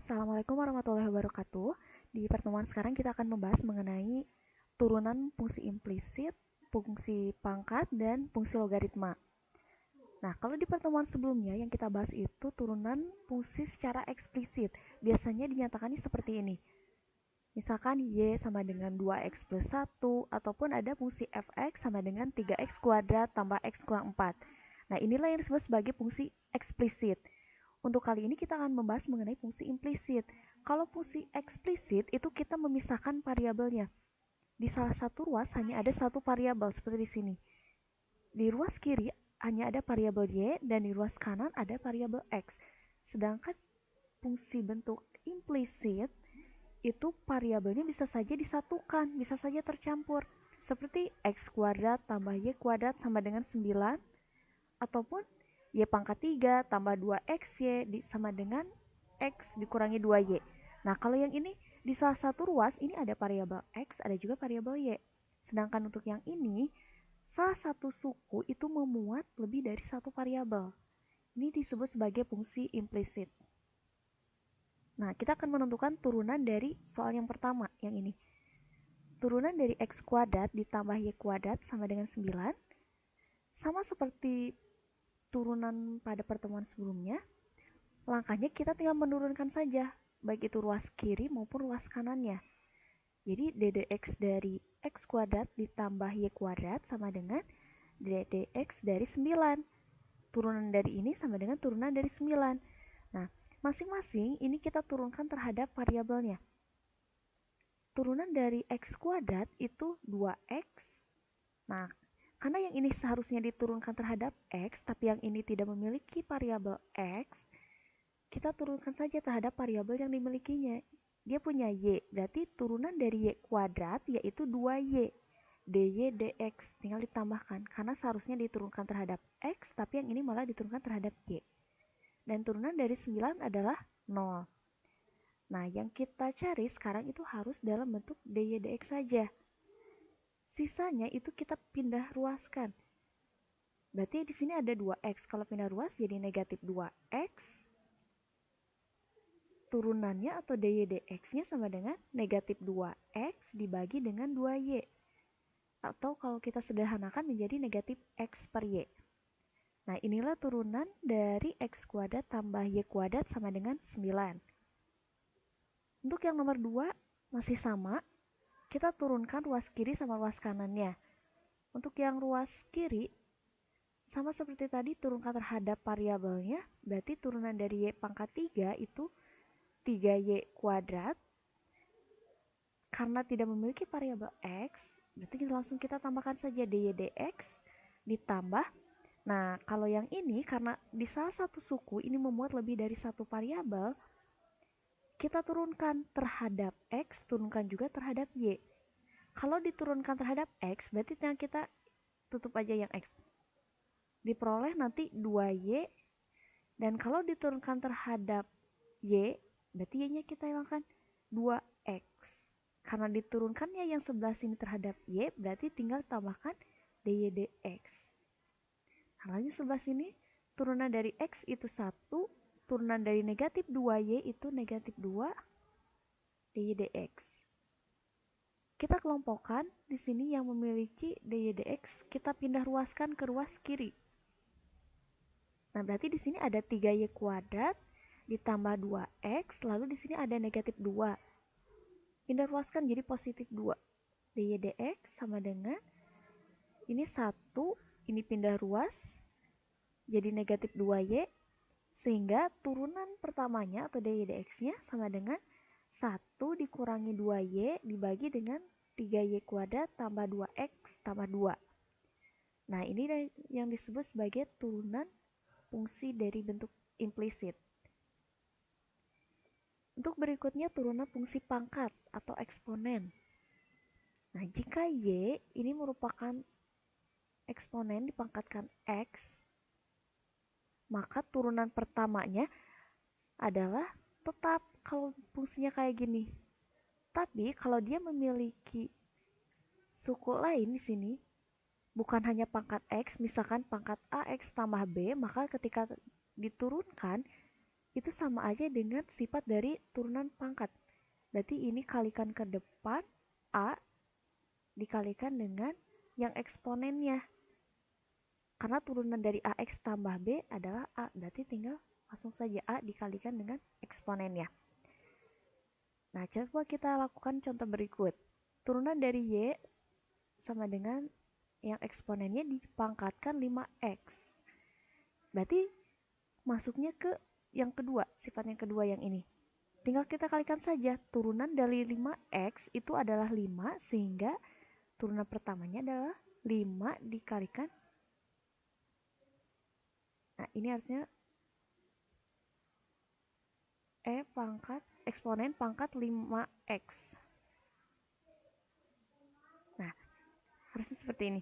Assalamualaikum warahmatullahi wabarakatuh. Di pertemuan sekarang kita akan membahas mengenai turunan fungsi implisit, fungsi pangkat, dan fungsi logaritma. Nah, kalau di pertemuan sebelumnya yang kita bahas itu turunan fungsi secara eksplisit. Biasanya dinyatakannya seperti ini. Misalkan Y sama dengan 2X plus 1, ataupun ada fungsi Fx sama dengan 3X kuadrat tambah X kurang 4. Nah, inilah yang disebut sebagai fungsi eksplisit. Untuk kali ini kita akan membahas mengenai fungsi implisit. Kalau fungsi eksplisit itu kita memisahkan variabelnya. Di salah satu ruas hanya ada satu variabel seperti di sini. Di ruas kiri hanya ada variabel Y dan di ruas kanan ada variabel X. Sedangkan fungsi bentuk implisit itu variabelnya bisa saja disatukan, bisa saja tercampur. Seperti X kuadrat tambah Y kuadrat sama dengan 9 ataupun Y pangkat 3 tambah 2XY sama dengan X dikurangi 2Y. Nah, kalau yang ini di salah satu ruas ini ada variabel X, ada juga variabel Y. Sedangkan untuk yang ini, salah satu suku itu memuat lebih dari satu variabel. Ini disebut sebagai fungsi implisit. Nah, kita akan menentukan turunan dari soal yang pertama, yang ini. Turunan dari X kuadrat ditambah Y kuadrat sama dengan 9. Sama seperti turunan pada pertemuan sebelumnya, langkahnya kita tinggal menurunkan saja, baik itu ruas kiri maupun ruas kanannya. Jadi ddx dari x kuadrat ditambah y kuadrat sama dengan ddx dari 9. Turunan dari ini sama dengan turunan dari 9. Nah, masing-masing ini kita turunkan terhadap variabelnya. Turunan dari x kuadrat itu 2x. Nah, karena yang ini seharusnya diturunkan terhadap x, tapi yang ini tidak memiliki variabel x, kita turunkan saja terhadap variabel yang dimilikinya. Dia punya y, berarti turunan dari y kuadrat yaitu 2y. dy dx tinggal ditambahkan, karena seharusnya diturunkan terhadap x, tapi yang ini malah diturunkan terhadap y. Dan turunan dari 9 adalah 0. Nah, yang kita cari sekarang itu harus dalam bentuk dy dx saja. Sisanya itu kita pindah ruaskan. Berarti di sini ada 2x. Kalau pindah ruas jadi negatif 2x. Turunannya atau dy dx-nya sama dengan negatif 2x dibagi dengan 2y. Atau kalau kita sederhanakan menjadi negatif x per y. Nah, inilah turunan dari x kuadrat tambah y kuadrat sama dengan 9. Untuk yang nomor 2 masih sama. Kita turunkan ruas kiri sama ruas kanannya. Untuk yang ruas kiri, sama seperti tadi turunkan terhadap variabelnya, berarti turunan dari y pangkat 3 itu 3y kuadrat. Karena tidak memiliki variabel x, berarti langsung kita tambahkan saja dy dx ditambah. Nah, kalau yang ini karena di salah satu suku ini memuat lebih dari satu variabel, kita turunkan terhadap x, turunkan juga terhadap y. Kalau diturunkan terhadap x, berarti tinggal kita tutup aja yang x. Diperoleh nanti 2y, dan kalau diturunkan terhadap y, berarti y-nya kita hilangkan 2x. Karena diturunkannya yang sebelah sini terhadap y, berarti tinggal tambahkan dy dx. Nah, lanjut sebelah sini, turunan dari x itu 1, turunan dari negatif 2y itu negatif 2 dy dx. Kita kelompokkan di sini yang memiliki dy dx, kita pindah ruaskan ke ruas kiri. Nah, berarti di sini ada 3y kuadrat ditambah 2x, lalu di sini ada negatif 2. Pindah ruaskan jadi positif 2. dy dx sama dengan ini 1, ini pindah ruas jadi negatif 2y, sehingga turunan pertamanya atau dy dx-nya sama dengan 1 dikurangi 2y dibagi dengan 3y kuadrat tambah 2x tambah 2. Nah, ini yang disebut sebagai turunan fungsi dari bentuk implisit. Untuk berikutnya turunan fungsi pangkat atau eksponen. Nah, jika y ini merupakan eksponen dipangkatkan x, maka turunan pertamanya adalah tetap kalau fungsinya kayak gini. Tapi kalau dia memiliki suku lain di sini, bukan hanya pangkat x, misalkan pangkat ax tambah b, maka ketika diturunkan itu sama aja dengan sifat dari turunan pangkat. Berarti ini kalikan ke depan, A dikalikan dengan yang eksponennya. Karena turunan dari AX tambah B adalah A, berarti tinggal langsung saja A dikalikan dengan eksponennya. Nah, coba kita lakukan contoh berikut. Turunan dari Y sama dengan yang eksponennya dipangkatkan 5X. Berarti masuknya ke yang kedua, sifat yang kedua yang ini. Tinggal kita kalikan saja, turunan dari 5X itu adalah 5, sehingga turunan pertamanya adalah 5 dikalikan. Nah, ini harusnya E pangkat eksponen pangkat 5X. Nah, harusnya seperti ini.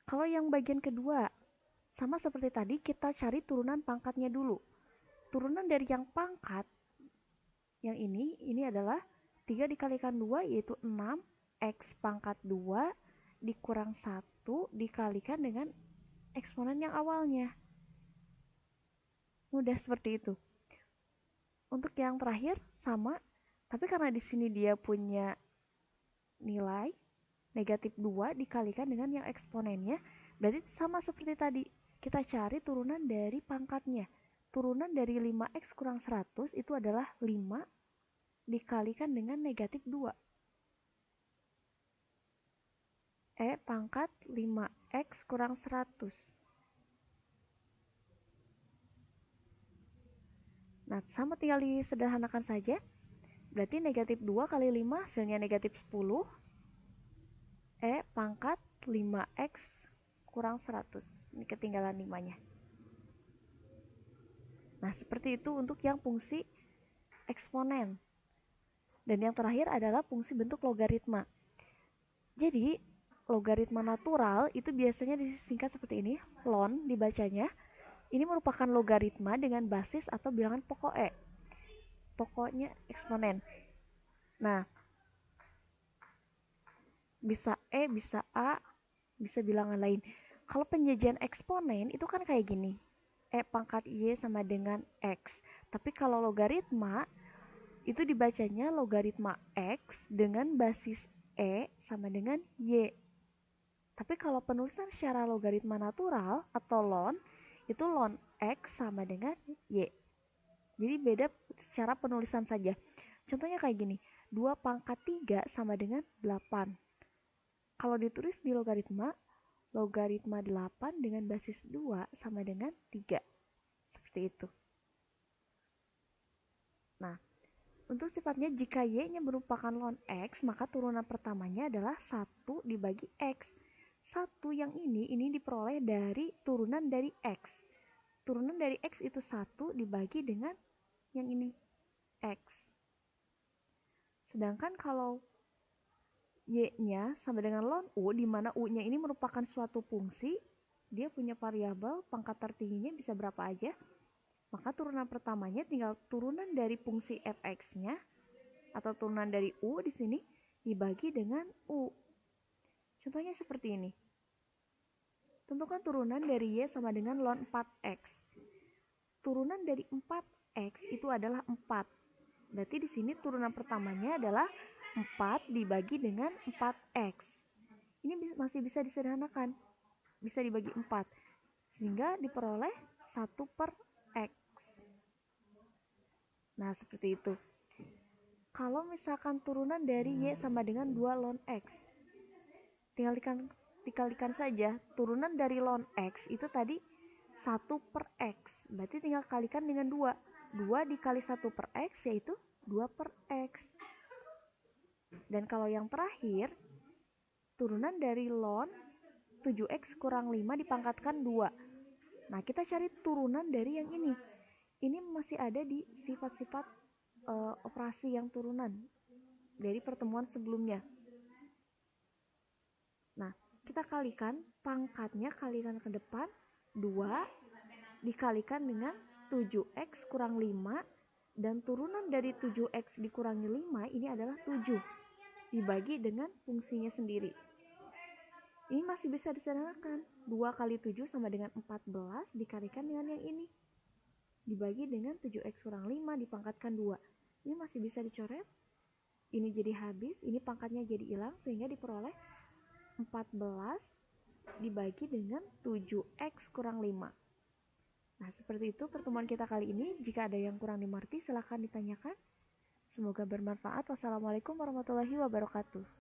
Kalau yang bagian kedua, sama seperti tadi, kita cari turunan pangkatnya dulu. Turunan dari yang pangkat, yang ini adalah 3 dikalikan 2, yaitu 6, X pangkat 2, dikurang 1, dikalikan dengan eksponen yang awalnya. Mudah seperti itu. Untuk yang terakhir, sama, tapi karena di sini dia punya nilai negatif 2 dikalikan dengan yang eksponennya, berarti sama seperti tadi. Kita cari turunan dari pangkatnya. Turunan dari 5X kurang 100 itu adalah 5 dikalikan dengan negatif 2. E pangkat 5X kurang 100. Nah, sama tinggal disederhanakan saja. Berarti negatif 2 kali 5 hasilnya negatif 10. E pangkat 5X kurang 100. Ini ketinggalan 5-nya. Nah, seperti itu untuk yang fungsi eksponen. Dan yang terakhir adalah fungsi bentuk logaritma. Jadi, logaritma natural itu biasanya disingkat seperti ini, ln dibacanya. Ini merupakan logaritma dengan basis atau bilangan pokok E. Pokoknya eksponen. Nah, bisa E, bisa A, bisa bilangan lain. Kalau penjajian eksponen itu kan kayak gini. E pangkat Y sama dengan X. Tapi kalau logaritma itu dibacanya logaritma X dengan basis E sama dengan Y. Tapi kalau penulisan secara logaritma natural atau ln, itu ln X sama dengan Y. Jadi beda secara penulisan saja. Contohnya kayak gini, 2 pangkat 3 sama dengan 8. Kalau ditulis di logaritma 8 dengan basis 2 sama dengan 3. Seperti itu. Nah, untuk sifatnya jika Y-nya merupakan ln X, maka turunan pertamanya adalah 1 dibagi X. 1 yang ini diperoleh dari turunan dari X. Turunan dari X itu 1 dibagi dengan yang ini, X. Sedangkan kalau Y-nya sama dengan ln U, di mana U-nya ini merupakan suatu fungsi, dia punya variabel pangkat tertingginya bisa berapa aja, maka turunan pertamanya tinggal turunan dari fungsi fx-nya atau turunan dari U di sini dibagi dengan U. Contohnya seperti ini. Tentukan turunan dari Y sama dengan ln 4x. Turunan dari 4x itu adalah 4. Berarti di sini turunan pertamanya adalah 4 dibagi dengan 4x. Ini masih bisa disederhanakan. Bisa dibagi 4. Sehingga diperoleh 1 per X. Nah, seperti itu. Kalau misalkan turunan dari Y sama dengan 2 ln X. Tinggal dikalikan saja. Turunan dari ln X itu tadi 1 per X. Berarti tinggal kalikan dengan 2. 2 dikali 1 per X yaitu 2 per X. Dan kalau yang terakhir, turunan dari ln 7X kurang 5 dipangkatkan 2. Nah, kita cari turunan dari yang ini. Ini masih ada di sifat-sifat operasi yang turunan dari pertemuan sebelumnya. Nah, kita kalikan pangkatnya, kalikan ke depan 2 dikalikan dengan 7X kurang 5, dan turunan dari 7X dikurangi 5 ini adalah 7 dibagi dengan fungsinya sendiri. Ini masih bisa disederhanakan. 2 kali 7 sama dengan 14 dikalikan dengan yang ini. dibagi dengan 7x kurang 5 dipangkatkan 2. Ini masih bisa dicoret. Ini jadi habis, ini pangkatnya jadi hilang, sehingga diperoleh 14 dibagi dengan 7x kurang 5. Nah, seperti itu pertemuan kita kali ini. Jika ada yang kurang dimengerti, silahkan ditanyakan. Semoga bermanfaat. Wassalamualaikum warahmatullahi wabarakatuh.